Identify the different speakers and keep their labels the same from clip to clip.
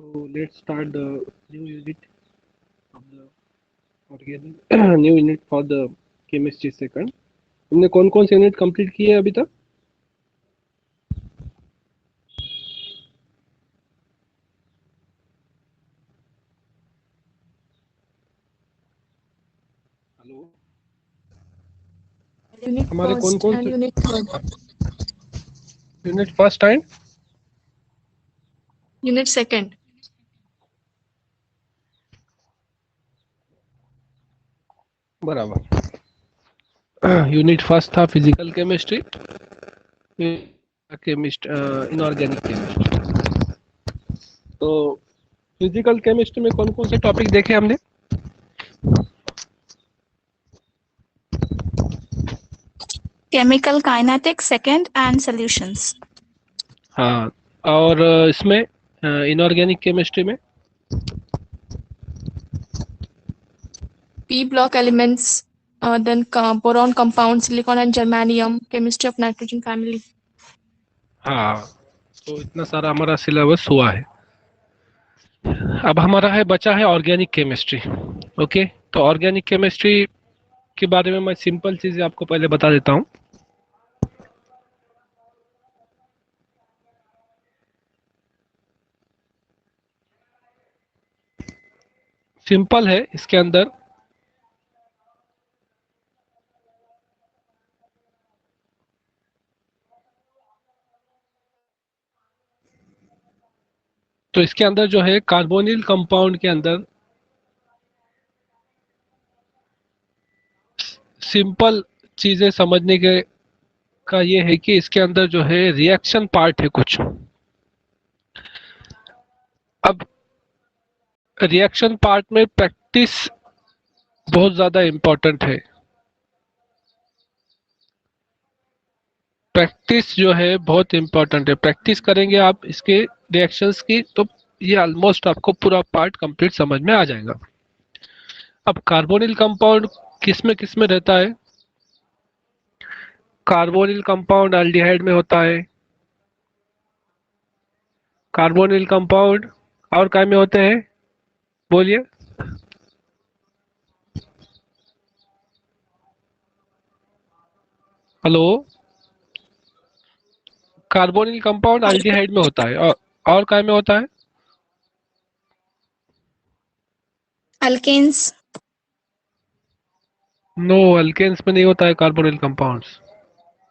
Speaker 1: So let's start the new unit of the organic new unit for the chemistry second. हमने कौन कौन से unit complete किए हैं अभी तक? हेलो, हमारे कौन कौन से unit first and
Speaker 2: unit second
Speaker 1: बराबर। यूनिट फर्स्ट था फिजिकल केमिस्ट्री, इनऑर्गेनिक केमिस्ट्री। तो फिजिकल केमिस्ट्री में कौन कौन से टॉपिक देखे हमने?
Speaker 2: Chemical kinetics second and solutions.
Speaker 1: हाँ, और इसमें इनऑर्गेनिक केमिस्ट्री में
Speaker 2: p block elements, then boron compound, silicon and germanium, chemistry of nitrogen family.
Speaker 1: हाँ, तो इतना सारा हमारा सिलेबस हुआ है। अब हमारा बचा है ऑर्गेनिक केमिस्ट्री। ओके, तो ऑर्गेनिक केमिस्ट्री के बारे में मैं सिंपल चीजें आपको पहले बता देता हूँ। सिंपल है इसके अंदर तो इसके अंदर जो है कार्बोनिल कंपाउंड के अंदर सिंपल चीजें समझने के का ये है कि इसके अंदर जो है रिएक्शन पार्ट है कुछ। अब रिएक्शन पार्ट में प्रैक्टिस बहुत ज्यादा इंपॉर्टेंट है। प्रैक्टिस जो है बहुत इंपॉर्टेंट है। प्रैक्टिस करेंगे आप इसके रिएक्शंस की तो ये ऑलमोस्ट आपको पूरा पार्ट कंप्लीट समझ में आ जाएगा। अब कार्बोनिल कंपाउंड किस में रहता है? कार्बोनिल कंपाउंड एल्डिहाइड में होता है। कार्बोनिल कंपाउंड और काय में होते हैं? बोलिए। हेलो, कार्बोनिल कंपाउंड एल्डिहाइड में होता है और काय में होता है?
Speaker 2: अल्केन्स।
Speaker 1: नो, अल्केन्स में नहीं होता है कार्बोनिल कंपाउंड्स।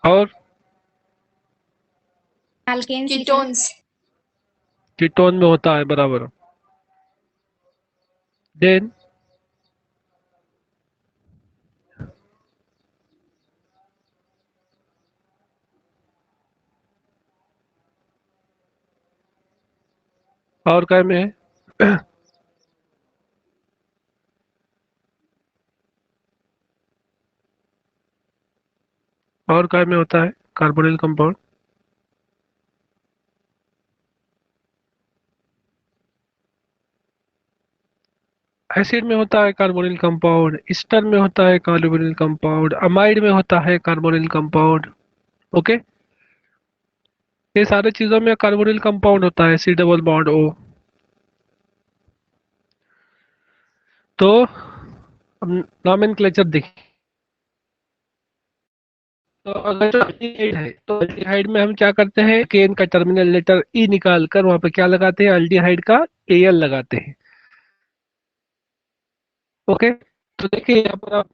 Speaker 1: और
Speaker 2: अल्केन्स कीटोन्स।
Speaker 1: कीटोन में होता है, बराबर। देन और काय में है? और काय में होता है कार्बोनिल कंपाउंड? एसिड में होता है कार्बोनिल कंपाउंड, ईस्टर में होता है कार्बोनिल कंपाउंड, अमाइड में होता है कार्बोनिल कंपाउंड। ओके, ये सारे चीजों में कार्बोनिल कंपाउंड होता है, सी डबल बॉन्ड ओ। तो नॉमेनक्लेचर देखिए। तो अगर एल्डिहाइड है तो एल्डिहाइड में हम क्या करते हैं? केन का टर्मिनल लेटर ई निकाल कर वहां पे क्या लगाते हैं? एल्डिहाइड का एल लगाते हैं। ओके, तो देखिए यहाँ पर आप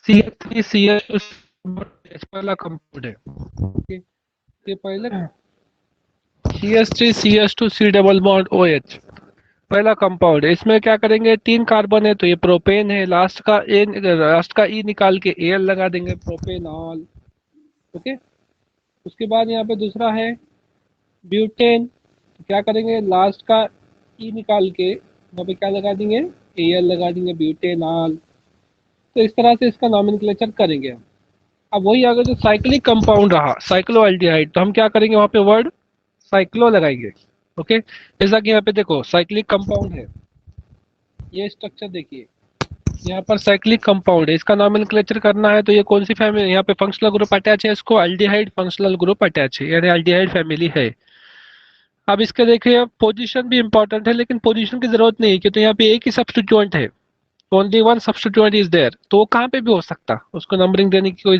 Speaker 1: CH3CH2 पहला कंपाउंड है। ओके, ये पहले CH3CH2 C double bond OH पहला कंपाउंड है। इसमें क्या करेंगे? 3 कार्बन है तो ये प्रोपेन है। लास्ट का ई निकाल के एल लगा देंगे, प्रोपेनॉल। ओके, उसके बाद यहाँ पे दूसरा है ब्यूटेन। तो क्या करेंगे? लास्ट का ई निकाल के यहाँ पे क्या लगा देंगे? एल लगा देंगे, ब्यूटेनॉल। तो इस तरह से इसका नॉमेनक्लेचर करेंगे हम। अब वही अगर जो साइक्लिक कंपाउंड रहा, साइक्लोएल्डिहाइड, तो हम क्या करेंगे? वहां पे वर्ड साइक्लो लगाएंगे। ओके, जैसा कि यहाँ पे देखो साइक्लिक कंपाउंड है, ये स्ट्रक्चर देखिए, यहाँ पर साइक्लिक कंपाउंड है, इसका नॉमेनक्लेचर करना है तो ये कौन सी फैमिली? यहाँ पे फंक्शनल ग्रुप अटैच है, इसको एल्डिहाइड फंक्शनल ग्रुप अटैच है, यानी एल्डिहाइड फैमिली है। अब इसके देखिए पोजीशन भी इंपॉर्टेंट है, लेकिन पोजीशन की जरूरत नहीं है क्योंकि यहाँ पे एक ही सब्स्टिट्यूएंट है, only one substituent is there, तो वो कहाँ पे भी हो सकता, उसको नंबरिंग देने की कोई,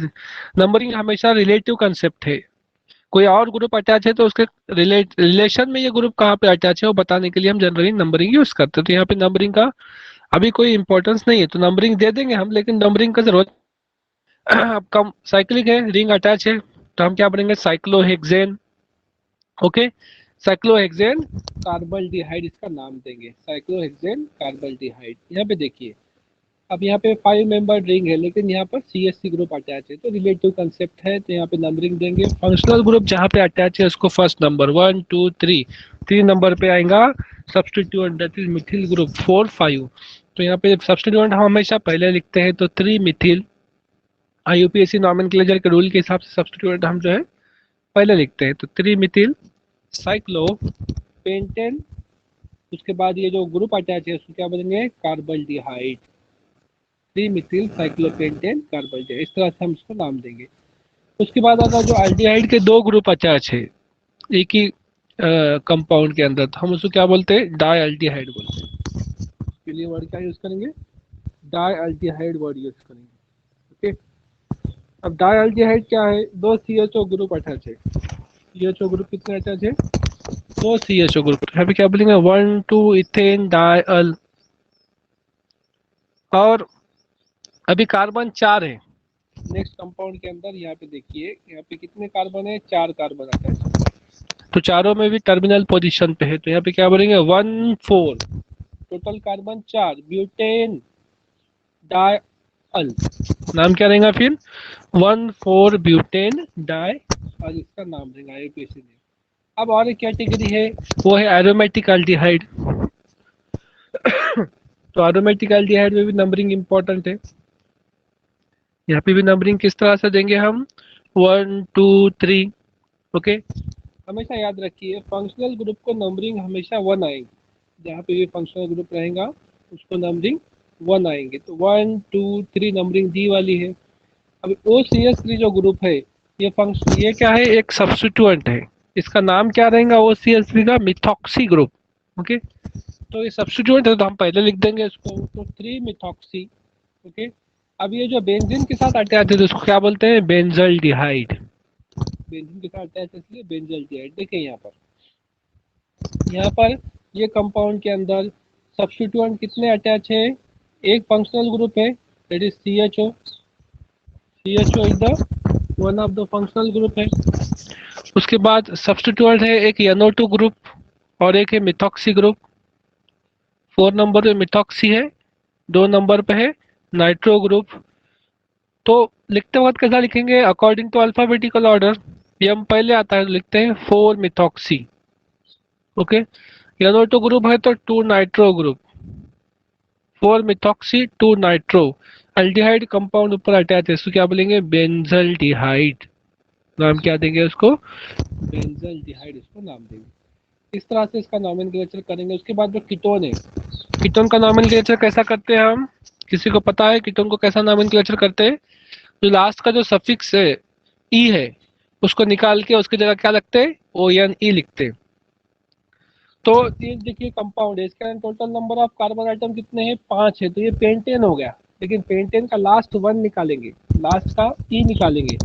Speaker 1: नंबरिंग हमेशा रिलेटिव कंसेप्ट है। कोई और ग्रुप अटैच है तो उसके रिलेशन में ये ग्रुप कहाँ पे अटैच है वो बताने के लिए हम जनरली नंबरिंग यूज करते हैं। तो यहाँ पे नंबरिंग का अभी कोई इंपॉर्टेंस नहीं है, तो नंबरिंग दे देंगे हम, लेकिन नंबरिंग का जरूरत अब कम साइक्लिक है, रिंग अटैच है, तो हम क्या बोलेंगे साइक्लोहेक्सेन। ओके, साइक्लोहेक्सेन कार्बल्डिहाइड इसका नाम देंगे, साइक्लोहेक्सेन कार्बल्डिहाइड। यहाँ पे देखिए अब यहाँ पे 5 मेंबर रिंग है, लेकिन यहाँ पर CH3 ग्रुप अटैच है, तो रिलेटिव कंसेप्ट है, तो यहाँ पे नंबरिंग देंगे। फंक्शनल ग्रुप जहाँ पे अटैच है उसको फर्स्ट नंबर 1 2 3, 3 नंबर पे आएगा substituent, that is methyl group 4 5। तो यहाँ पे सब्सटीट्यूएंट हम हमेशा पहले लिखते हैं, तो 3 मिथिल, IUPAC नॉमेनक्लेचर के रूल के हिसाब से सब्सटीट्यूएंट हम जो है पहले लिखते हैं, तो 3 मिथिल साइक्लो पेंटेन, उसके बाद ये जो ग्रुप अटैच है उसको क्या बोलेंगे कार्बल्डिहाइड, 3 मिथिल साइक्लोपेंटेन कार्बल्डिहाइड, इस तरह से हम इसको नाम देंगे। उसके बाद अगर जो एल्डिहाइड के दो ग्रुप अटैच है एक ही कंपाउंड के अंदर, तो हम उसको क्या बोलते हैं डाई एल्डिहाइड बोलते हैं। इसके लिए वर्ड क्या यूज करेंगे, डाई एल्डिहाइड वर्ड यूज करेंगे। ओके, अब डाई एल्डिहाइड क्या है, दो CHO ग्रुप अटैच है। CHO ग्रुप कितने अटैच है, दो CHO ग्रुप, यहाँ पे क्या बोलेंगे 1 2 इथेन डायल। और अभी कार्बन 4 है नेक्स्ट कंपाउंड के अंदर, यहाँ पे देखिए यहाँ पे कितने कार्बन है, 4 कार्बन अटैच है, तो चारों में भी टर्मिनल पोजीशन पे है, तो यहाँ पे क्या बोलेंगे 1 4, टोटल कार्बन 4, ब्यूटेन डायल, नाम क्या रहेगा फिर 1 4 ब्यूटेन डाई, और इसका नाम रहेगा IUPAC ने। अब और एक कैटेगरी है वो है एरोमेटिक एल्डिहाइड। तो एरोमेटिक एल्डिहाइड में भी नंबरिंग इंपॉर्टेंट है, यहाँ पे भी नंबरिंग किस तरह से देंगे हम 1 2 3। ओके, हमेशा याद रखिए फंक्शनल ग्रुप को नंबरिंग हमेशा 1 आएगी, जहाँ पे भी फंक्शनल ग्रुप रहेगा उसको नंबरिंग 1 आएंगे, तो 1 2 3 नंबरिंग दी वाली है। अब OCH3 जो ग्रुप है ये फंक्शन, ये क्या है एक सब्स्टिट्यूएंट है, इसका नाम क्या रहेगा OCH3 का मिथॉक्सी ग्रुप। ओके, तो ये सब्स्टिट्यूएंट है तो हम पहले लिख देंगे इसको, तो 3 मिथॉक्सी। ओके, अब ये जो बेंजीन के साथ अटैच है तो इसको क्या बोलते हैं बेंजल्डिहाइड, बेंजीन के साथ अटैच है इसलिए बेंजल्डिहाइड। देखिए यहाँ पर ये कंपाउंड के अंदर सब्स्टिट्यूएंट कितने अटैच है, एक फंक्शनल ग्रुप है that is CHO, CHO is the one of the functional group है। उसके बाद सब्स्टिट्यूएंट है एक NO2 ग्रुप और एक है मिथॉक्सी ग्रुप, 4 नंबर पे मिथॉक्सी है, 2 नंबर पे है नाइट्रो ग्रुप। तो लिखते वक्त कैसा लिखेंगे अकॉर्डिंग टू अल्फाबेटिकल ऑर्डर, ये हम पहले आता है तो लिखते हैं 4 मिथॉक्सी। ओके, NO2 ग्रुप है तो 2 nitro group, 4 methoxy 2 nitro, aldehyde compound ऊपर अटैच है इसको क्या बोलेंगे बेंजल्डिहाइड, नाम क्या देंगे उसको बेंजल्डिहाइड, इसको नाम देंगे। इस तरह से इसका नॉमेनक्लेचर करेंगे। उसके बाद जो कीटोन है, कीटोन का नॉमेनक्लेचर कैसा करते हैं हम, किसी को पता है कीटोन को कैसा नॉमेनक्लेचर करते हैं, जो लास्ट का जो सफिक्स है ई है उसको निकाल के उसकी जगह क्या लगते हैं ONE लिखते हैं। तो ये देखिए कंपाउंड है, इसके total number of carbon atom कितने हैं 5 है, तो ये पेंटेन हो गया, लेकिन पेंटेन का लास्ट 1 निकालेंगे, लास्ट का ई निकालेंगे,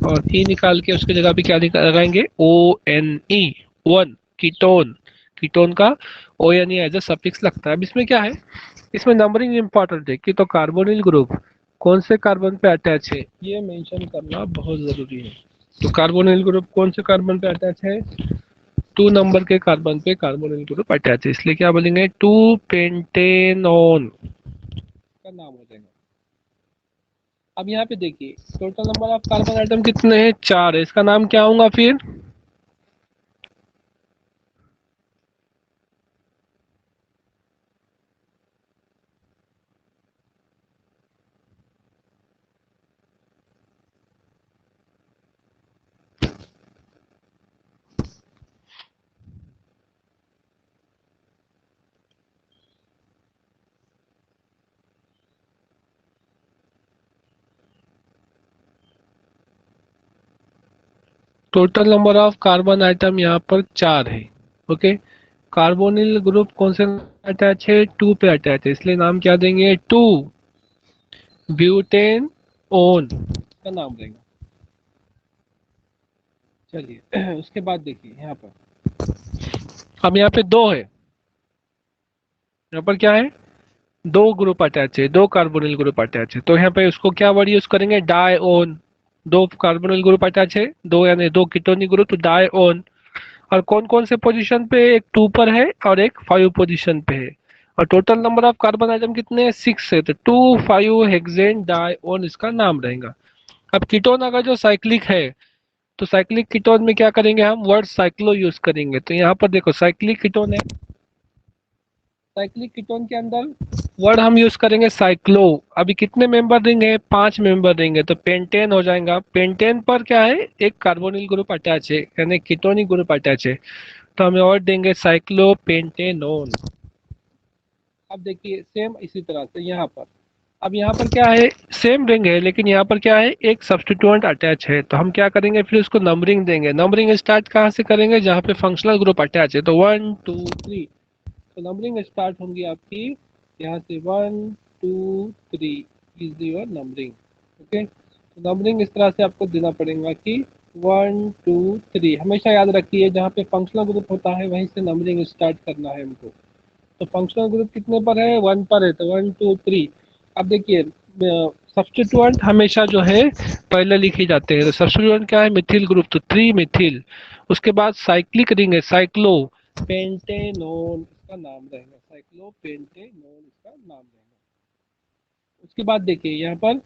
Speaker 1: और ई निकाल के उसकी जगह पे क्या लगाएंगे ONE 1, कीटोन, कीटोन का ONE एज अ सफिक्स लगता है। अब इसमें क्या है, इसमें नंबरिंग इंपॉर्टेंट है कि तो कार्बोनिल ग्रुप कौन से कार्बन पे अटैच है ये मेंशन करना बहुत जरूरी है। तो कार्बोनिल ग्रुप कौन से कार्बन पे अटैच है, 2 नंबर के कार्बन पे कार्बोनिल ग्रुप अटैच है, इसलिए क्या बोलेंगे 2 पेंटेनॉन का नाम हो जाएगा। अब यहाँ पे देखिए total number of carbon atom कितने हैं 4 है, इसका नाम क्या होगा फिर total number of carbon atom यहाँ पर 4 है, ओके, कार्बोनिल ग्रुप कौन से अटैच है, 2 पे अटैच है, इसलिए नाम क्या देंगे, 2 ब्यूटेन ओन का नाम देंगे। चलिए उसके बाद देखिए यहाँ पर, अब यहाँ पे 2 है, यहाँ पर क्या है, 2 ग्रुप अटैच है, 2 कार्बोनिल ग्रुप अटैच है, तो यहाँ पे उसको क्या वर्ड यूज करेंगे, डायओन। 2 कार्बोनिल ग्रुप अटैच है, 2 यानी 2 कीटोनिक ग्रुप, तो डायओन। और कौन कौन से पोजीशन पे, एक 2 पर है और एक 5 पोजीशन पे है, और total number of carbon atom कितने हैं, 6 है, तो 2 5 हेक्सेन डायओन इसका नाम रहेगा। अब कीटोन अगर जो साइक्लिक है, तो साइक्लिक कीटोन में क्या करेंगे, हम वर्ड साइक्लो यूज करेंगे, तो यहाँ पर देखो साइक्लिक कीटोन है, साइक्लिक कीटोन के अंदर वर्ड हम यूज करेंगे साइक्लो। अभी कितने मेंबर देंगे, 5 मेंबर देंगे, तो पेंटेन हो जाएगा। पेंटेन पर क्या है, एक कार्बोनिल ग्रुप अटैच है, यानी कीटोनिक ग्रुप अटैच है, तो हमें और देंगे साइक्लो पेंटेनोन। अब देखिए सेम इसी तरह से यहाँ पर, अब यहाँ पर क्या है, सेम रिंग है, लेकिन यहाँ पर क्या है, एक सब्स्टिट्यूएंट अटैच है, तो हम क्या करेंगे, फिर उसको नंबरिंग देंगे। नंबरिंग स्टार्ट कहाँ से करेंगे, जहाँ पे फंक्शनल ग्रुप अटैच है, तो 1 2 3, तो नंबरिंग स्टार्ट होंगी आपकी यहाँ से, 1 2 3 इज योर नंबरिंग। ओके, तो नंबरिंग इस तरह से आपको देना पड़ेगा कि 1 2 3, हमेशा याद रखिए जहाँ पे फंक्शनल ग्रुप होता है वहीं से नंबरिंग स्टार्ट करना है हमको। तो फंक्शनल ग्रुप कितने पर है, 1 पर है, तो 1 2 3। अब देखिए सब्स्टिट्यूएंट हमेशा जो है पहले लिखे जाते हैं, तो सब्स्टिट्यूएंट क्या है, मिथिल ग्रुप, तो 3 मिथिल। उसके बाद साइक्लिक रिंग है, साइक्लो पेंटेनोन इसका नाम रहेगा, साइक्लो पेंटेनोन इसका नाम रहेगा। उसके बाद देखिए यहाँ पर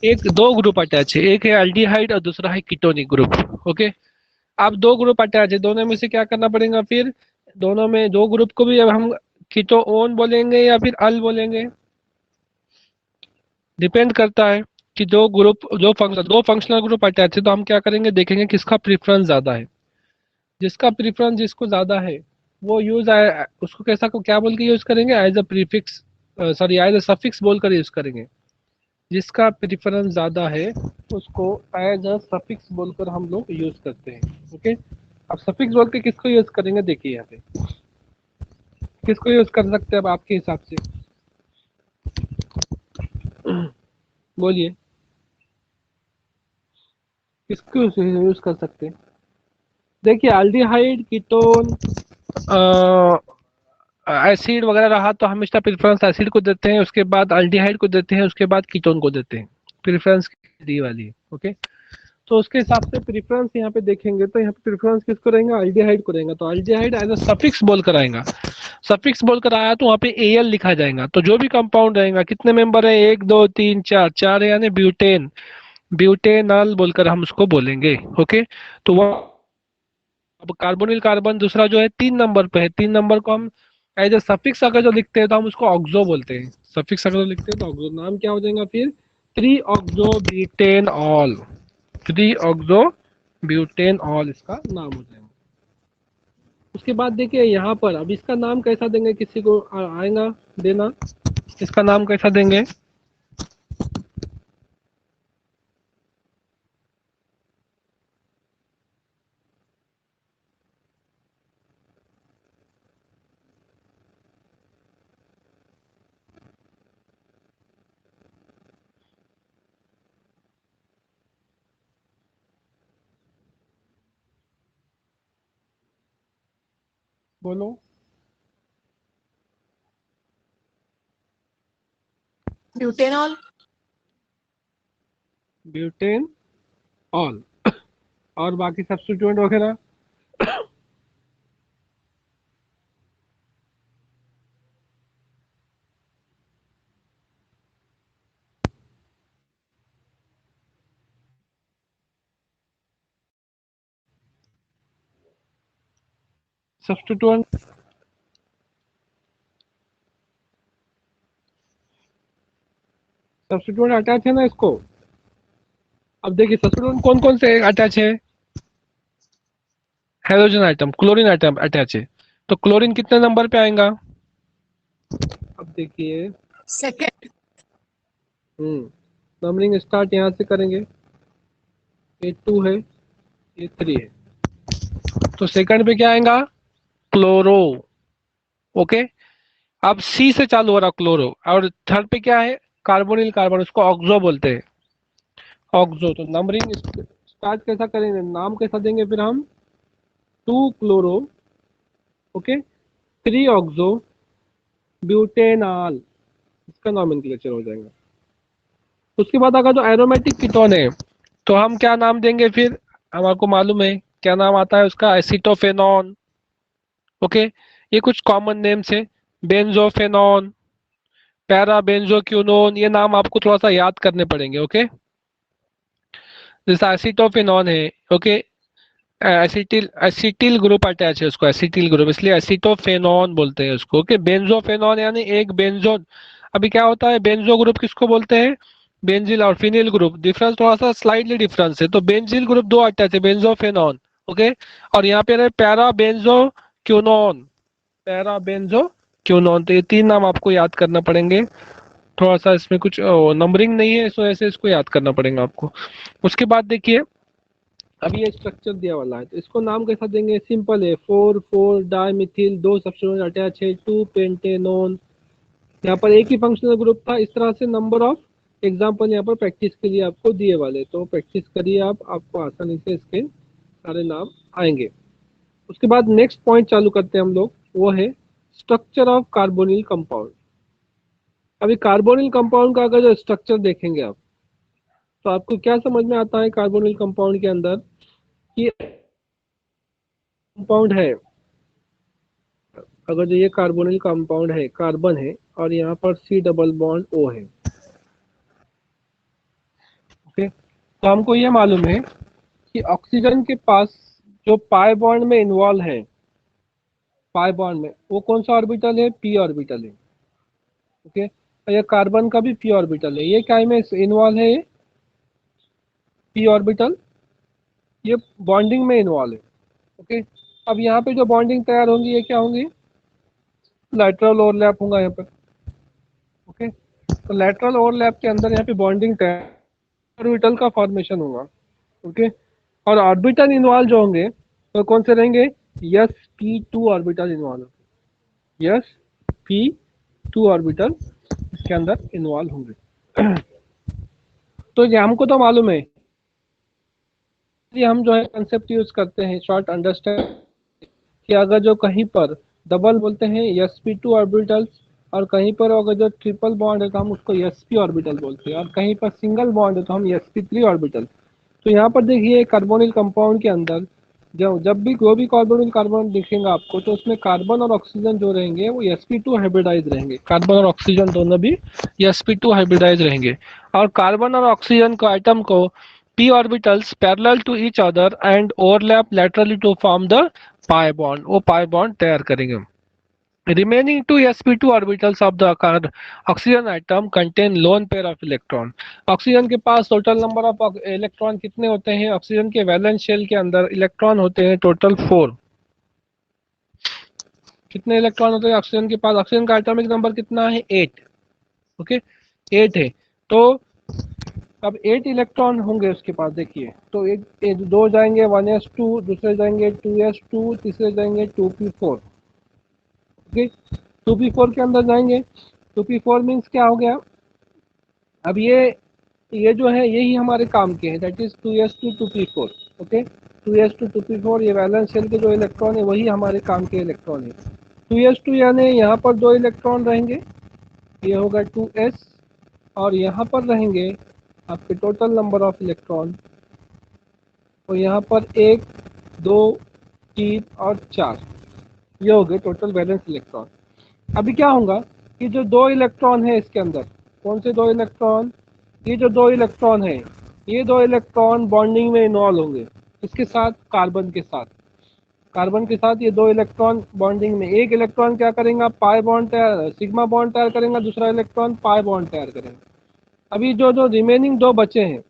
Speaker 1: एक 2 ग्रुप अटैच है, एक है एल्डिहाइड और दूसरा है कीटोनिक ग्रुप। ओके, अब 2 ग्रुप अटैच है, दोनों में से क्या करना पड़ेगा, फिर दोनों में 2 ग्रुप को भी अब हम कीटोन बोलेंगे या फिर अल बोलेंगे, डिपेंड करता है कि दो फंक्शनल ग्रुप अटैच है, तो हम क्या करेंगे, देखेंगे किसका प्रेफरेंस ज्यादा है। जिसका प्रेफरेंस जिसको ज्यादा है वो उसको कैसा को क्या बोल के यूज करेंगे, as a prefix, sorry as a suffix बोलकर यूज करेंगे। जिसका प्रेफरेंस ज्यादा है उसको एज अ सफिक्स बोलकर हम लोग यूज करते हैं। ओके, अब सफिक्स बोल के किसको यूज करेंगे, देखिए यहाँ पे किसको यूज कर सकते हैं अब आपके हिसाब से, बोलिए किसको यूज कर सकते हैं। देखिए अल्डिहाइड कीटोन एसिड वगैरह रहा तो हमेशा प्रेफरेंस एसिड को देते हैं, उसके बाद अल्डिहाइड को देते हैं, उसके बाद कीटोन को देते हैं, प्रेफरेंस डी वाली है। ओके, तो उसके हिसाब से प्रेफरेंस यहाँ पे देखेंगे, तो यहाँ पे प्रेफरेंस किसको रहेगा, अल्डिहाइड को रहेगा, तो अल्डिहाइड एज अ सफिक्स बोलकर आएगा। सफिक्स बोलकर आया तो वहाँ पे एल लिखा जाएगा, तो जो भी कंपाउंड रहेगा, कितने मेंबर है, 1 2 3 4, 4 है यानी ब्यूटेन, ब्यूटेनॉल बोलकर हम उसको बोलेंगे। ओके, तो वह अब कार्बोनिल कार्बन दूसरा जो है 3 नंबर पे है, 3 नंबर को हम एज ए सफिक्स अगर जो लिखते हैं तो हम उसको ऑक्सो बोलते हैं, सफिक्स अगर जो लिखते हैं तो ऑक्सो, नाम क्या हो जाएगा फिर, 3 oxo butane all, 3 oxo butane all इसका नाम हो जाएगा। उसके बाद देखिए यहाँ पर अब इसका नाम कैसा देंगे, किसी को आएगा देना, इसका नाम कैसा देंगे, बोलो,
Speaker 2: Butanol.
Speaker 1: ब्यूटेन ऑल, और बाकी सब्स्टिट्यूएंट वगैरह, सब्स्टिट्यूएंट, सब्स्टिट्यूएंट अटैच है ना इसको। अब देखिए सब्स्टिट्यूएंट कौन कौन से अटैच है, hydrogen atom, chlorine item attach है, तो क्लोरीन कितने नंबर पे आएगा, अब देखिए
Speaker 2: Second.
Speaker 1: नंबरिंग स्टार्ट यहाँ से करेंगे, ये 2 है, ये 3 है, तो सेकंड पे क्या आएगा, क्लोरो। ओके, अब सी से चालू हो रहा क्लोरो, और थर्ड पे क्या है, कार्बोनिल कार्बन, उसको ऑक्सो बोलते हैं, ऑक्सो। तो नंबरिंग स्टार्ट कैसा करेंगे, नाम कैसा देंगे फिर हम, 2 क्लोरो, ओके, 3 ऑक्सो ब्यूटेनॉल, इसका नॉमेनक्लेचर हो जाएगा। उसके बाद अगर जो एरोमेटिक कीटोन है तो हम क्या नाम देंगे फिर, हमारे मालूम है क्या नाम आता है उसका, एसिटोफेनॉन। ओके, ये कुछ कॉमन नेम्स है, बेंजोफेनॉन, पैराबेंजोक्यूनोन, ये नाम आपको थोड़ा सा याद करने पड़ेंगे। ओके, जैसा एसिटोफेनॉन है, okay, acetyl acetyl group attach है उसको, एसिटिल ग्रुप, इसलिए एसिटोफेनॉन बोलते हैं उसको। ओके, बेंजोफेनॉन यानी एक बेंजो, अभी क्या होता है बेंजो ग्रुप किसको बोलते हैं, बेंजिल और फिनिल ग्रुप, डिफरेंस थोड़ा सा स्लाइटली डिफरेंस है। तो बेंजिल ग्रुप दो अटैच है, बेंजोफेनॉन, ओके, और यहाँ पे रहे para benzoquinone, para benzoquinone. तो ये तीन नाम आपको याद करना पड़ेंगे, थोड़ा सा इसमें कुछ नंबरिंग नहीं है, इस वजह से इसको याद करना पड़ेगा आपको। उसके बाद देखिए, अब ये स्ट्रक्चर दिया वाला है तो इसको नाम कैसा देंगे, सिंपल है, 4 डाइमिथिल, 2 सब्स्टिट्यूएंट अटैच है, 2 पेंटेनोन। यहाँ पर एक ही फंक्शनल ग्रुप था, इस तरह से नंबर ऑफ एग्जाम्पल यहाँ पर प्रैक्टिस के लिए आपको दिए वाले, तो प्रैक्टिस करिए आप, आपको आसानी से इसके सारे नाम आएंगे। उसके बाद नेक्स्ट पॉइंट चालू करते हैं हम लोग, वो है स्ट्रक्चर ऑफ कार्बोनिल कंपाउंड। अभी कार्बोनिल कंपाउंड का अगर जो स्ट्रक्चर देखेंगे आप, तो आपको क्या समझ में आता है कार्बोनिल कंपाउंड के अंदर, कि कंपाउंड है, अगर जो ये कार्बोनिल कंपाउंड है, कार्बन है, और यहाँ पर सी डबल बॉन्ड ओ है, ओके, तो हमको ये मालूम है कि ऑक्सीजन के पास जो पाई बॉन्ड में इन्वॉल्व है, पाई बॉन्ड में वो कौन सा ऑर्बिटल है, पी ऑर्बिटल है, ओके, और ये कार्बन का भी पी ऑर्बिटल है, ये क्या में इन्वॉल्व है, ये पी ऑर्बिटल, ये बॉन्डिंग में इन्वॉल्व है, ओके। अब यहाँ पे जो बॉन्डिंग तैयार होंगी ये क्या होंगी, लैटरल ओवरलैप होगा यहाँ पर, ओके, तो लैटरल ओवरलैप के अंदर यहाँ पे बॉन्डिंग तैयार, ऑर्बिटल का फॉर्मेशन होगा, ओके, और ऑर्बिटल इन्वॉल्व जो होंगे तो कौन से रहेंगे, sp2 orbital involve, sp2 orbital इसके अंदर इन्वॉल्व होंगे। तो ये हमको तो मालूम है, ये हम जो है कंसेप्ट यूज करते हैं शॉर्ट अंडरस्टैंड, कि अगर जो कहीं पर डबल बोलते हैं sp2 ऑर्बिटल्स, और कहीं पर अगर जो ट्रिपल बॉन्ड है तो हम उसको sp ऑर्बिटल बोलते हैं, और कहीं पर सिंगल बॉन्ड है तो हम sp3 ऑर्बिटल। तो यहाँ पर देखिए कार्बोनिल कंपाउंड के अंदर जब भी कोई भी कार्बोनिल कार्बन दिखेगा आपको, तो उसमें कार्बन और ऑक्सीजन जो रहेंगे वो sp2 हाइब्रिडाइज रहेंगे, कार्बन और ऑक्सीजन दोनों भी sp2 हाइब्रिडाइज रहेंगे, और कार्बन और ऑक्सीजन को आइटम को p orbitals parallel to each other and overlap laterally to form the pi bond, वो pi bond तैयार करेंगे। Remaining two sp2 orbitals of the oxygen atom contain lone pair of electron। Oxygen के पास total number of electron कितने होते हैं, oxygen के valence shell के अंदर इलेक्ट्रॉन होते हैं टोटल 4। कितने इलेक्ट्रॉन होते हैं ऑक्सीजन के पास, ऑक्सीजन का एटॉमिक नंबर कितना है, 8, ओके, 8 है। तो अब 8 इलेक्ट्रॉन होंगे उसके पास, देखिए, तो एक दो जाएंगे 1s2, दूसरे जाएंगे 2s2, तीसरे जाएंगे 2p4, ओके, 2p4 के अंदर जाएंगे, 2p4 मीन्स क्या हो गया, अब ये जो है यही हमारे काम के हैं, that is 2s2 2p4, okay, 2s2 2p4, ये वैलेंस शेल के जो इलेक्ट्रॉन है वही हमारे काम के इलेक्ट्रॉन है। 2s2 यानी यहाँ पर 2 इलेक्ट्रॉन रहेंगे, ये होगा 2s, और यहाँ पर रहेंगे आपके टोटल नंबर ऑफ इलेक्ट्रॉन, और यहाँ पर 1 2 3 और 4, ये हो गए टोटल वैलेंस इलेक्ट्रॉन। अभी क्या होगा कि जो 2 इलेक्ट्रॉन है इसके अंदर, कौन से 2 इलेक्ट्रॉन, ये जो 2 इलेक्ट्रॉन है, ये 2 इलेक्ट्रॉन बॉन्डिंग में इन्वॉल्व होंगे, इसके साथ कार्बन के साथ, कार्बन के साथ ये 2 इलेक्ट्रॉन बॉन्डिंग में, एक इलेक्ट्रॉन क्या करेगा, पाई बॉन्ड तैयार, सिग्मा बॉन्ड तैयार करेगा, दूसरा इलेक्ट्रॉन पाई बॉन्ड तैयार करेगा। अभी जो जो रिमेनिंग 2 बचे हैं,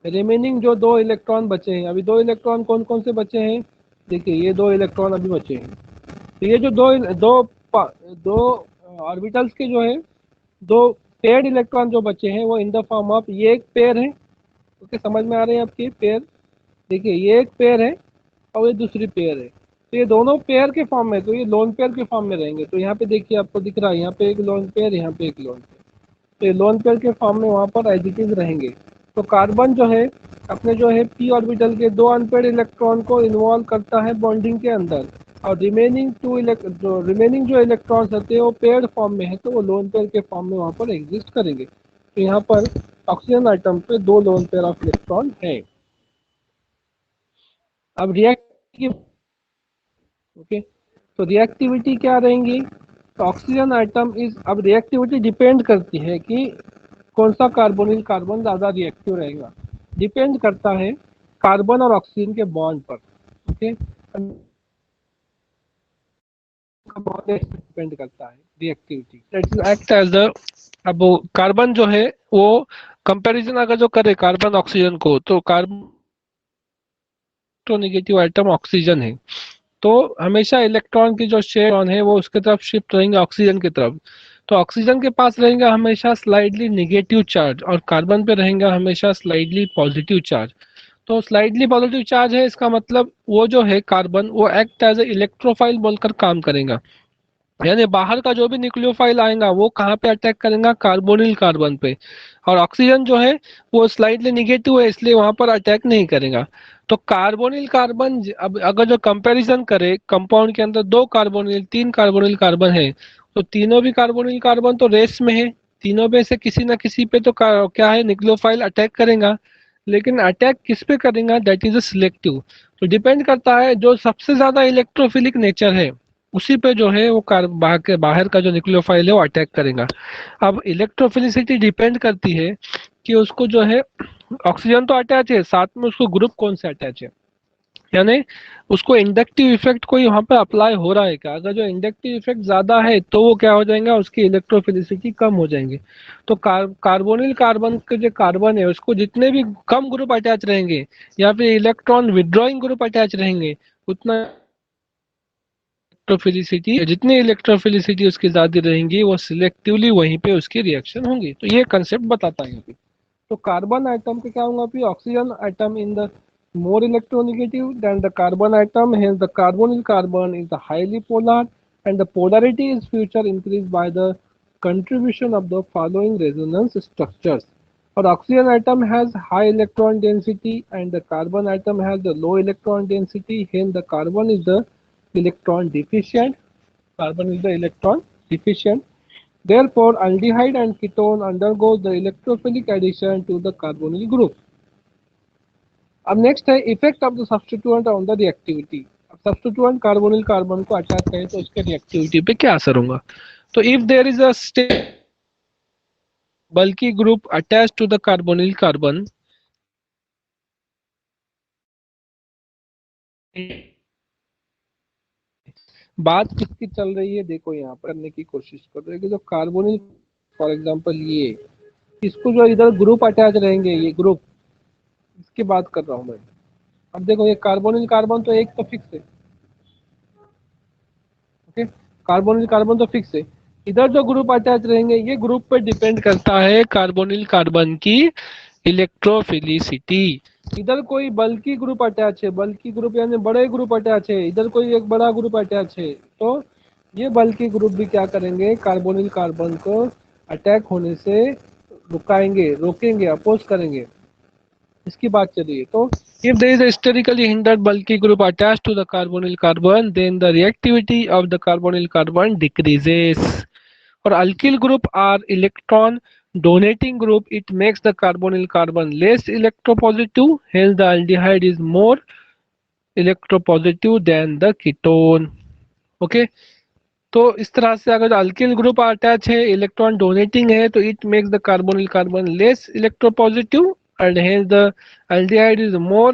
Speaker 1: रिमेनिंग जो 2 इलेक्ट्रॉन बचे हैं, अभी 2 इलेक्ट्रॉन कौन कौन से बचे हैं, देखिए ये 2 इलेक्ट्रॉन अभी बचे हैं, तो ये जो दो ऑर्बिटल्स के जो है 2 पेयर्ड इलेक्ट्रॉन जो बचे हैं वो इन द फॉर्म ऑफ, ये एक पेयर है, ओके, समझ में आ रहे हैं आपके पेयर, देखिए ये एक पेयर है और ये दूसरी पेयर है, तो ये दोनों पेयर के फॉर्म में, तो ये लोन पेयर के फॉर्म में रहेंगे। तो यहाँ पे देखिए आपको दिख रहा है, यहाँ पे एक लोन पेयर, यहाँ पे एक लोन पेयर, तो ये लोन पेयर के फॉर्म में वहाँ पर एज इट इज रहेंगे। तो कार्बन जो है अपने जो है p ऑर्बिटल के 2 अनपेड इलेक्ट्रॉन को इन्वॉल्व करता है बॉन्डिंग के अंदर, और रिमेनिंग जो इलेक्ट्रॉन्स होते हैं वो पेयर फॉर्म में है, तो वो लोन पेयर के फॉर्म में वहाँ पर एग्जिस्ट करेंगे। तो यहाँ पर ऑक्सीजन आइटम पे 2 लोन पेयर ऑफ इलेक्ट्रॉन है। अब रिएक्ट, ओके, तो रिएक्टिविटी क्या रहेंगी? तो ऑक्सीजन आइटम इज, अब रिएक्टिविटी डिपेंड करती है कि कौन सा कार्बोनिल कार्बन ज़्यादा रिएक्टिव रहेगा, डिपेंड करता है कार्बन और ऑक्सीजन के बॉन्ड पर। ओके, बॉन्ड डिपेंड करता है reactivity, that is act as the, अब कार्बन जो है वो कंपैरिजन अगर जो करे कार्बन ऑक्सीजन को, तो कार्बन नेगेटिव आइटम ऑक्सीजन है, तो हमेशा इलेक्ट्रॉन की जो शेयर है वो उसके तरफ शिफ्ट रहेंगे ऑक्सीजन की तरफ। तो ऑक्सीजन के पास रहेगा हमेशा स्लाइडली नेगेटिव चार्ज और कार्बन पे रहेगा हमेशा स्लाइडली पॉजिटिव चार्ज। तो स्लाइडली पॉजिटिव चार्ज है, इसका मतलब वो जो है कार्बन वो एक्ट एज ए इलेक्ट्रोफाइल बोलकर काम करेगा, यानी बाहर का जो भी न्यूक्लियोफाइल आएगा वो कहाँ पे अटैक करेगा? कार्बोनिल कार्बन पे। और ऑक्सीजन जो है वो स्लाइडली निगेटिव है, इसलिए वहां पर अटैक नहीं करेगा। तो कार्बोनिल कार्बन, अब अगर जो कंपैरिजन करे कंपाउंड के अंदर 2 कार्बोनिल 3 कार्बोनिल कार्बन है, तो तीनों भी कार्बोनिल कार्बन तो रेस में है, तीनों में से किसी ना किसी पे तो क्या है, न्यूक्लियोफाइल अटैक करेगा। लेकिन अटैक किस पे करेगा? That is a selective. तो डिपेंड करता है जो सबसे ज्यादा इलेक्ट्रोफिलिक नेचर है उसी पे जो है वो बाहर का जो न्यूक्लियोफाइल है वो अटैक करेगा। अब इलेक्ट्रोफिलिसिटी डिपेंड करती है कि उसको जो है ऑक्सीजन तो अटैच है, साथ में उसको ग्रुप कौन से अटैच है, यानी उसको इंडक्टिव इफेक्ट कोई वहां पे अप्लाई हो रहा है क्या? अगर जो इंडक्टिव इफेक्ट ज्यादा है तो वो क्या हो जाएगा, उसकी इलेक्ट्रोफिलिसिटी कम हो जाएंगे। तो कार्बोनिल कार्बन के जो कार्बन है उसको जितने भी कम ग्रुप अटैच रहेंगे या फिर इलेक्ट्रॉन विड्रॉइंग ग्रुप अटैच रहेंगे, उतना इलेक्ट्रोफिलिसिटी, जितनी इलेक्ट्रोफिलिसिटी उसकी ज्यादा रहेंगी वो सिलेक्टिवली वहीं पे उसकी रिएक्शन होंगी। तो ये कंसेप्ट बताता है यहाँ पे। तो कार्बन आइटम का क्या होगा फिर? Oxygen atom in the more electronegative than the carbon atom, hence the carbonyl carbon is the highly polar, and the polarity is further increased by the contribution of the following resonance structures. Or oxygen atom has high electron density and the carbon atom has the low electron density, hence the carbon is the electron deficient. Carbon is the electron deficient. Therefore, aldehyde and ketone undergo the electrophilic addition to the carbonyl group. अब next है effect of the substituent on the reactivity. अब substituent carbonyl carbon को attach करें तो उसके reactivity पे क्या असर होगा? तो if there is a bulky group attach to the carbonyl carbon, बात किसकी चल रही है देखो, यहाँ पर करने की कोशिश कर रहे हैं कि जो कार्बोनिल, फॉर एग्जांपल ये, इसको जो इधर ग्रुप अटैच रहेंगे, ये ग्रुप, इसकी बात कर रहा हूँ मैं। अब देखो ये कार्बोनिल कार्बन तो एक तो फिक्स है, ओके, कार्बोनिल कार्बन तो फिक्स है। इधर जो ग्रुप अटैच रहेंगे ये ग्रुप पे डिपेंड करता है कार्बोनिल कार्बन की इलेक्ट्रोफिलिसिटी। इधर कोई बल्कि ग्रुप अटैच है, बल्कि ग्रुप यानी बड़े ग्रुप अटैच है, इधर कोई एक बड़ा ग्रुप अटैच है, तो ये बल्कि ग्रुप भी क्या करेंगे, कार्बोनिल कार्बन को अटैक होने से रुकाएंगे, रोकेंगे, अपोज करेंगे, इसकी बात चलिए। तो if there is a sterically hindered bulky group attached to the carbonyl carbon, then the reactivity of the carbonyl carbon decreases. और alkyl group are electron donating group, it makes the carbonyl carbon less electropositive, hence the aldehyde is more electropositive than the ketone. Okay, तो इस तरह से अगर alkyl group attach है, electron donating है, तो it makes the carbonyl carbon less electropositive and hence the aldehyde is more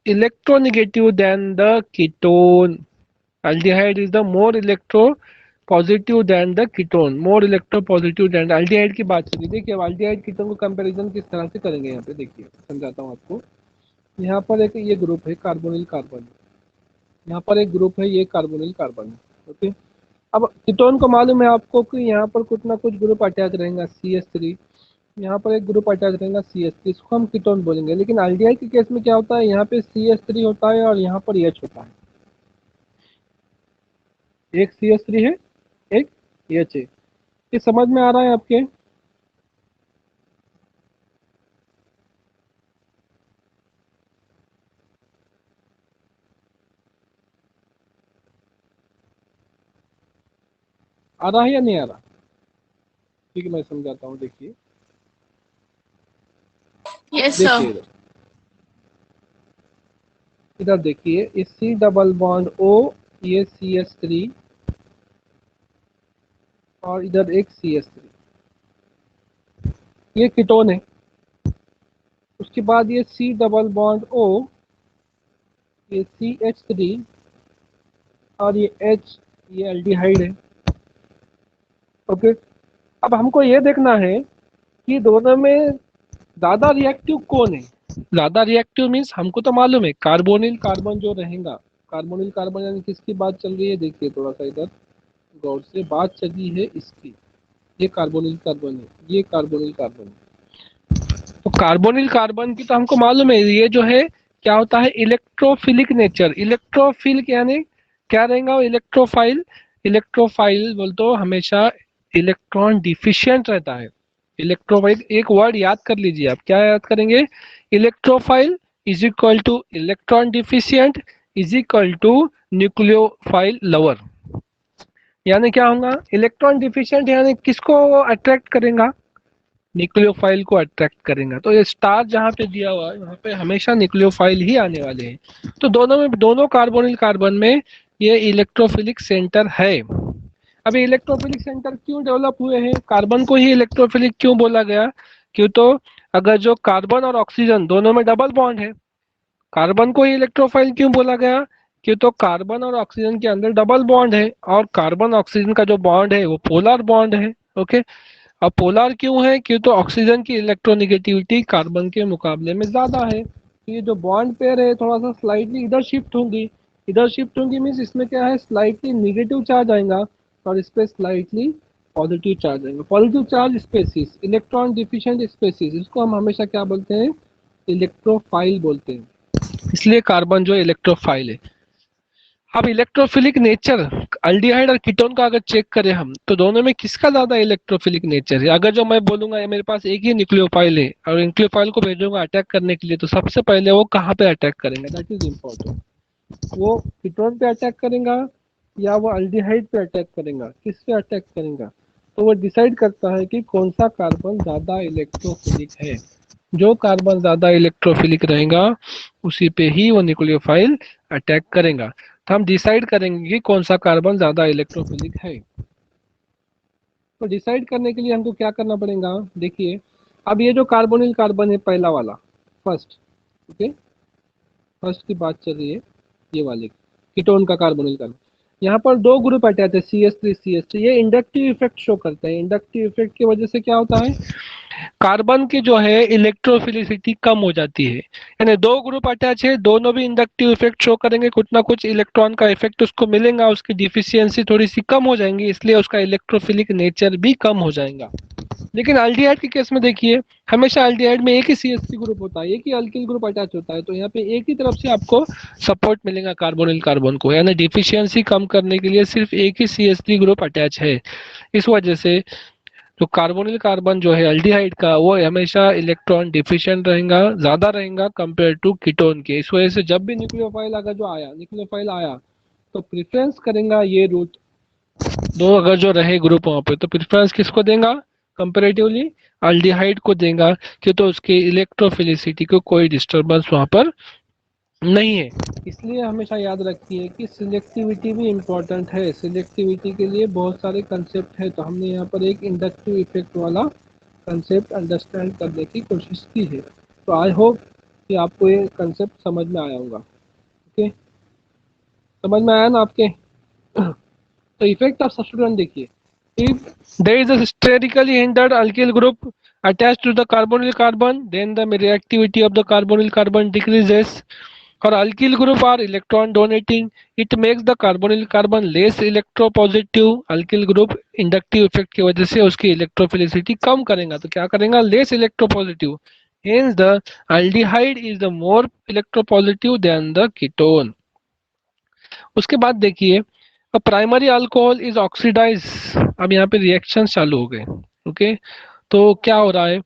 Speaker 1: electronegative than the ketone. Aldehyde is the more electropositive than the ketone, more electropositive than aldehyde की बात चलिए। देखिए अब aldehyde ketone को comparison किस तरह से करेंगे, यहाँ पे देखिए समझाता हूँ आपको। यहाँ पर एक ये ग्रुप है कार्बोनिल कार्बन, यहाँ पर एक ग्रुप है ये कार्बोनिल कार्बन, ओके। अब कीटोन को मालूम है आपको कि यहाँ पर कुछ ना कुछ ग्रुप अटैच रहेगा, CH3, यहाँ पर एक ग्रुप अटैच रहेगा CH3, इसको हम कीटोन बोलेंगे। लेकिन एल्डिहाइड के केस में क्या होता है, यहाँ पे CH3 होता है और यहाँ पर H होता है। एक CH3 है, एक H है। ये समझ में आ रहा है आपके? आ रहा है या नहीं आ रहा? ठीक है, मैं समझाता हूँ। देखिए
Speaker 2: Yes,
Speaker 1: देखिए
Speaker 2: sir.
Speaker 1: इधर, इधर देखिए, इस C डबल बॉन्ड O, ये CH3 और इधर एक CH3, ये कीटोन है। उसके बाद ये C डबल बॉन्ड O, ये CH3 और ये H, ये एल्डिहाइड है। ओके, अब हमको ये देखना है कि दोनों में ज्यादा रिएक्टिव कौन है। ज्यादा रिएक्टिव मीन्स हमको तो मालूम है कार्बोनिल कार्बन जो रहेगा, कार्बोनिल कार्बन यानी किसकी बात चल रही है, देखिए थोड़ा सा इधर गौर से, बात चली है इसकी। ये कार्बोनिल कार्बन है, ये कार्बोनिल कार्बन है। तो कार्बोनिल कार्बन की तो हमको मालूम है, ये जो है क्या होता है, इलेक्ट्रोफिलिक नेचर। इलेक्ट्रोफिलिक यानी क्या रहेगा, इलेक्ट्रोफाइल। इलेक्ट्रोफाइल बोल तो हमेशा इलेक्ट्रॉन डिफिशियंट रहता है। इलेक्ट्रोफाइल एक वर्ड याद कर लीजिए आप, क्या याद करेंगे, electrophile is equal to electron deficient is equal to nucleophile lover. यानी क्या होगा, इलेक्ट्रॉन डिफिशियंट यानी किसको अट्रैक्ट करेगा, न्यूक्लियोफाइल को अट्रैक्ट करेगा। तो ये स्टार जहाँ पे दिया हुआ है वहाँ पे हमेशा न्यूक्लियोफाइल ही आने वाले हैं। तो दोनों में, दोनों कार्बोनिल कार्बन में ये इलेक्ट्रोफिलिक सेंटर है। अभी इलेक्ट्रोफिलिक सेंटर क्यों डेवलप हुए हैं, कार्बन को ही इलेक्ट्रोफिलिक क्यों बोला गया, क्यों तो अगर जो कार्बन और ऑक्सीजन दोनों में डबल बॉन्ड है, कार्बन को ही इलेक्ट्रोफाइल क्यों बोला गया, क्यों तो कार्बन और ऑक्सीजन के अंदर डबल बॉन्ड है और कार्बन ऑक्सीजन का जो बॉन्ड है वो पोलर बॉन्ड है। ओके, अब पोलर क्यों है, क्यों तो ऑक्सीजन की इलेक्ट्रोनेगेटिविटी कार्बन के मुकाबले में ज्यादा है। तो ये जो बॉन्ड पेयर है थोड़ा सा स्लाइटली इधर शिफ्ट होंगी। इधर शिफ्ट होंगी मीन्स इसमें क्या है, स्लाइटली निगेटिव चार्ज आएगा और इस पे स्लाइटली पॉजिटिव चार्ज आएगा। Positive charge species, electron deficient species, इसको हम हमेशा क्या बोलते हैं, इलेक्ट्रोफाइल बोलते हैं। इसलिए कार्बन जो इलेक्ट्रोफाइल है। अब इलेक्ट्रोफिलिक नेचर अल्डिहाइड और कीटोन का अगर चेक करें हम, तो दोनों में किसका ज्यादा इलेक्ट्रोफिलिक नेचर है। अगर जो मैं बोलूंगा मेरे पास एक ही न्यूक्लियोफाइल है और न्यूक्लियोफाइल को भेजूंगा अटैक करने के लिए, तो सबसे पहले वो कहाँ पे अटैक करेंगे, दैट इज इम्पोर्टेंट। वो कीटोन पे अटैक करेगा या वो अल्डिहाइड पे अटैक करेगा, किस पे अटैक करेगा, तो वो डिसाइड करता है कि कौन सा कार्बन ज्यादा इलेक्ट्रोफिलिक है। जो कार्बन ज्यादा इलेक्ट्रोफिलिक रहेगा उसी पे ही वो न्यूक्लियोफाइल अटैक करेगा। तो हम डिसाइड करेंगे कि कौन सा कार्बन ज्यादा इलेक्ट्रोफिलिक है। तो डिसाइड करने के लिए हमको क्या करना पड़ेगा, देखिए अब ये जो कार्बोनिल कार्बन है पहला वाला, फर्स्ट, ओके, फर्स्ट की बात चल रही है, ये वाले कीटोन का कार्बोनिल कार्बन, यहाँ पर दो ग्रुप अटैच है CH3 CH3। ये इंडक्टिव इफेक्ट शो करते हैं। इंडक्टिव इफेक्ट की वजह से क्या होता है, कार्बन की जो है इलेक्ट्रोफिलिसिटी कम हो जाती है। यानी दो ग्रुप अटैच है, दोनों भी इंडक्टिव इफेक्ट शो करेंगे, कुछ ना कुछ इलेक्ट्रॉन का इफेक्ट उसको मिलेगा, उसकी डिफिशियंसी थोड़ी सी कम हो जाएंगी, इसलिए उसका इलेक्ट्रोफिलिक नेचर भी कम हो जाएगा। लेकिन अल्डिहाइड के केस में देखिए, हमेशा अल्डिहाइड में एक ही CH3 ग्रुप होता है, एक ही अल्किल ग्रुप अटैच होता है। तो यहाँ पे एक ही तरफ से आपको सपोर्ट मिलेगा कार्बोनिल कार्बन को, यानी डिफिशियंसी कम करने के लिए सिर्फ एक ही CH3 ग्रुप अटैच है। इस वजह से तो कार्बोनिल कार्बन जो है अल्डिहाइड का, वो हमेशा इलेक्ट्रॉन डिफिशिएंट रहेगा, ज्यादा रहेगा कंपेयर टू कीटोन के। इस वजह से जब भी न्यूक्लियोफाइल अगर जो आया, न्यूक्लियोफाइल आया तो प्रेफरेंस करेगा ये रूट, दो अगर जो रहे ग्रुप वहां पे, तो प्रेफरेंस किसको देगा, कंपेरेटिवली अल्डिहाइड को देगा, कि तो उसकी इलेक्ट्रोफिलिसिटी को कोई डिस्टर्बेंस वहां पर नहीं है। इसलिए हमेशा याद रखिए कि सिलेक्टिविटी भी इम्पोर्टेंट है। सिलेक्टिविटी के लिए बहुत सारे कंसेप्ट है, तो हमने यहाँ पर एक इंडक्टिव इफेक्ट वाला कंसेप्ट अंडरस्टैंड करने की कोशिश की है। तो आई होप कि आपको ये कंसेप्ट समझ में आया होगा। ओके, समझ में आया ना आपके? तो इफेक्ट ऑफ सब्स्टिट्यूशन देखिए, if there is a sterically hindered alkyl group attached to the carbonyl carbon, then the reactivity of the carbonyl carbon decreases. और alkyl group are electron donating, it makes the carbonyl carbon less electropositive. Alkyl group inductive effect की वजह से उसकी electrophilicity कम करेगा, तो क्या करेगा, less electropositive. Hence the aldehyde is the more electropositive than the ketone. उसके बाद देखिए, प्राइमरी अल्कोहल इज ऑक्सीडाइज। अब यहाँ पे रिएक्शन चालू हो गए। ओके, तो क्या हो रहा है,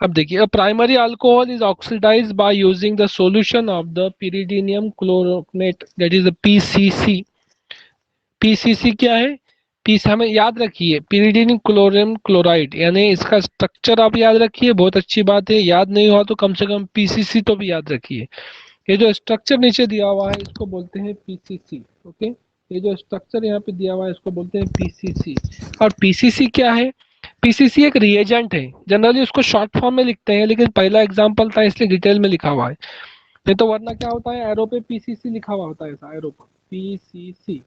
Speaker 1: अब देखिए, primary alcohol is oxidise by using the solution of the pyridinium chlorate, that is the PCC. PCC क्या है, पीस हमें याद रखिए, pyridinium chlorium chloride, यानी इसका स्ट्रक्चर आप याद रखिए, बहुत अच्छी बात है। याद नहीं हुआ तो कम से कम पीसीसी तो भी याद रखिए। ये जो स्ट्रक्चर नीचे दिया हुआ है इसको बोलते हैं पीसीसी। ओके, ये जो स्ट्रक्चर यहाँ पे दिया हुआ है इसको बोलते हैं पीसीसी। और पीसीसी क्या है, पीसीसी एक रिएजेंट है। जनरली उसको शॉर्ट फॉर्म में लिखते हैं, लेकिन पहला एग्जांपल था इसलिए डिटेल में लिखा हुआ है। नहीं तो वरना क्या होता है, एरो पे पीसीसी लिखा हुआ होता है, ऐसा एरो पर पीसीसी।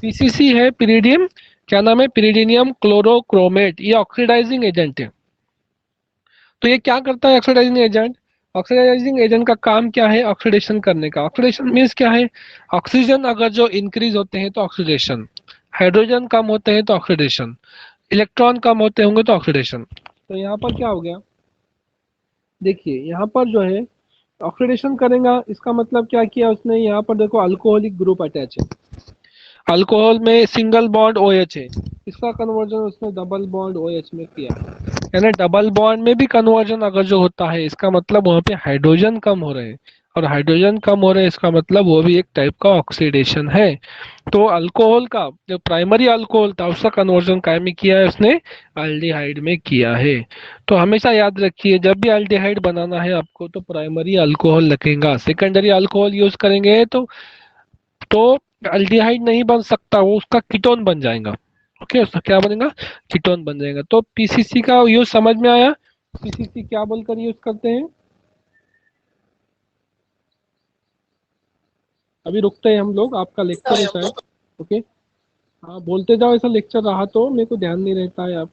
Speaker 1: पीसीसी है पिरिडियम, क्या नाम है, पिरिडिनियम क्लोरोक्रोमेट। ये ऑक्सीडाइजिंग एजेंट है। तो ये क्या करता है ऑक्सीडाइजिंग एजेंट, ऑक्सीडाइजिंग एजेंट का काम क्या है, ऑक्सीडेशन करने का। ऑक्सीडेशन मीन्स क्या है, ऑक्सीजन अगर जो इंक्रीज होते हैं तो ऑक्सीडेशन, हाइड्रोजन कम होते हैं तो ऑक्सीडेशन, इलेक्ट्रॉन कम होते होंगे तो ऑक्सीडेशन। तो यहाँ पर क्या हो गया, देखिए यहाँ पर जो है ऑक्सीडेशन करेगा, इसका मतलब क्या किया उसने, यहाँ पर देखो अल्कोहलिक ग्रुप अटैच है, अल्कोहल में सिंगल बॉन्ड OH है, इसका कन्वर्जन उसने डबल बॉन्ड OH में किया। यानी डबल बॉन्ड में भी कन्वर्जन अगर जो होता है, इसका मतलब वहाँ पे हाइड्रोजन कम हो रहे हैं, और हाइड्रोजन कम हो रहे हैं इसका मतलब वो भी एक टाइप का ऑक्सीडेशन है। तो अल्कोहल का जो प्राइमरी अल्कोहल था उसका कन्वर्जन काय में किया है उसने, अल्डिहाइड में किया है। तो हमेशा याद रखिए, जब भी अल्डिहाइड बनाना है आपको तो प्राइमरी अल्कोहल लगेगा। सेकेंडरी अल्कोहल यूज करेंगे तो अल्डिहाइड नहीं बन सकता, वो उसका कीटोन बन जाएगा। ओके, उसका क्या बनेगा, कीटोन बन जाएगा। तो पीसीसी का यूज समझ में आया, पीसीसी क्या बोलकर यूज करते हैं। अभी रुकते हैं हम लोग, आपका लेक्चर है शायद। ओके, हाँ बोलते जाओ, ऐसा लेक्चर रहा तो मेरे को ध्यान नहीं रहता है आप